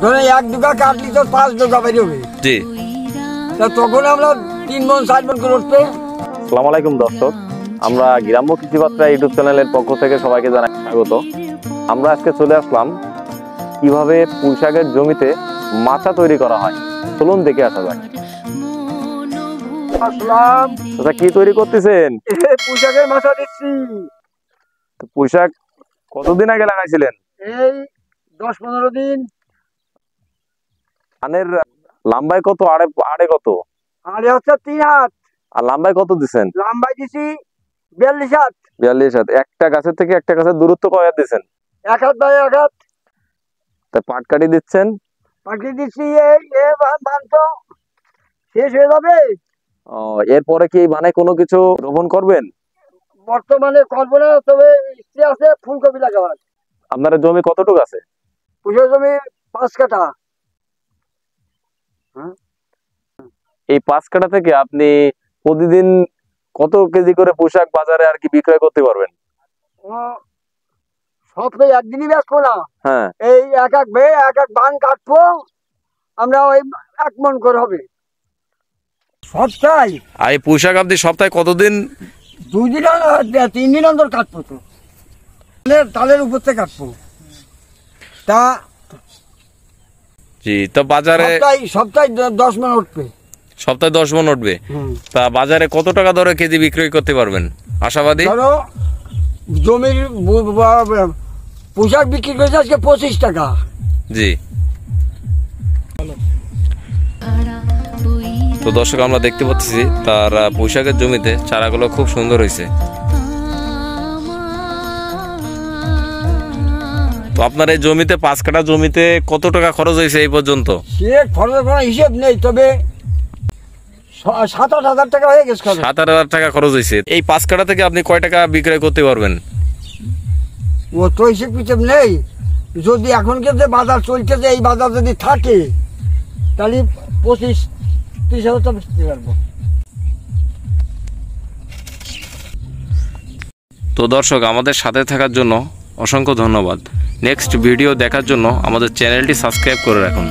ধরে এক দুগা কাটলি তো 5 দুগা বের হবে। জি, তা তখন আমরা 3 মণ 4 মণ করে উঠতে। আসসালামু আলাইকুম দর্শক, আমরা গ্রাম্য কৃষিপাত্রা ইউটিউব চ্যানেলের পক্ষ থেকে সবাইকে জানাই স্বাগত। আমরা আজকে চলে আসলাম কিভাবে পুঁই শাকের জমিতে মাচা তৈরি করা হয়, চলুন দেখে আসা যাক। আসলাম আচ্ছা, কি তৈরি করতেছেন? পোশাকের মাথা দিচ্ছি। পুঁই শাক কতদিন আগে লাগাইছিলেন? এই 10-15 দিন। ধানের লম্বায় কত, আড়ে কত, আরে হচ্ছে 3 হাত। আর লম্বায় কত দিচ্ছেন? লম্বাই দিছি 42 হাত। 42 হাত। একটা গাছের থেকে একটা গাছের দূরত্ব কয় হাত দিচ্ছেন? 1 হাত বাই 1 হাত। তা পাট কাটি দিচ্ছেন? পাখি দিচ্ছি এই বান তো শেষ হয়ে যাবে। এরপরে কি মানে কোনো কিছু রোপণ করবেন? বর্তমানে করবো না, তবে ইচ্ছে আছে ফুলকপি লাগাবার। আপনার জমি কতটুকু আছে? পুষো জমি 5 কাঠা। এই 5 কাঠা থেকে আপনি প্রতিদিন কত কেজি করে পোশাক বাজারে আর কি বিক্রয় করতে পারবেন? সব তো একদিনই বেচবো না। হ্যাঁ, এই এক এক বান কাটবো আমরা, ওই 1 মণ করে হবে সপ্তাহে। আর এই পোশাক আপনি সপ্তাহে কতদিন? 2 দিন 3 দিন অন্তর কাটবো। তো তালের উপর থেকে কাটবো। তা জি, তো বাজারে সপ্তাহে 10 মণ উঠবে। সপ্তাহে 10 মণ উঠবে। তা বাজারে কত টাকা দরে কেজি বিক্রয় করতে পারবেন আশাবাদী? ধরো জমির পোশাক বিক্রি করেছে আজকে 25 টাকা। জি, তো দর্শক আমরা দেখতে পাচ্ছি তার পোশাকের জমিতে চারাগুলো খুব সুন্দর হয়েছে। তো আপনার এই জমিতে 5 কাঠা জমিতে কত টাকা খরচ হয়েছে এই পর্যন্ত? সে খরচ করার হিসেব নেই, তবে 7-8 হাজার টাকা হয়ে গেছে। 7-8 হাজার টাকা খরচ হয়েছে। এই 5 কাঠা থেকে আপনি কয় টাকা বিক্রয় করতে পারবেন? ও তো হিসেব নেই। যদি এখনকে যে বাজার চলছে, এই বাজার যদি থাকে তাহলে 25-30 হাজার টাকা বেচতে পারবো। তো দর্শক, আমাদের সাথে থাকার জন্য অসংখ্য ধন্যবাদ। নেক্সট ভিডিও দেখার জন্য আমাদের চ্যানেলটি সাবস্ক্রাইব করে রাখুন।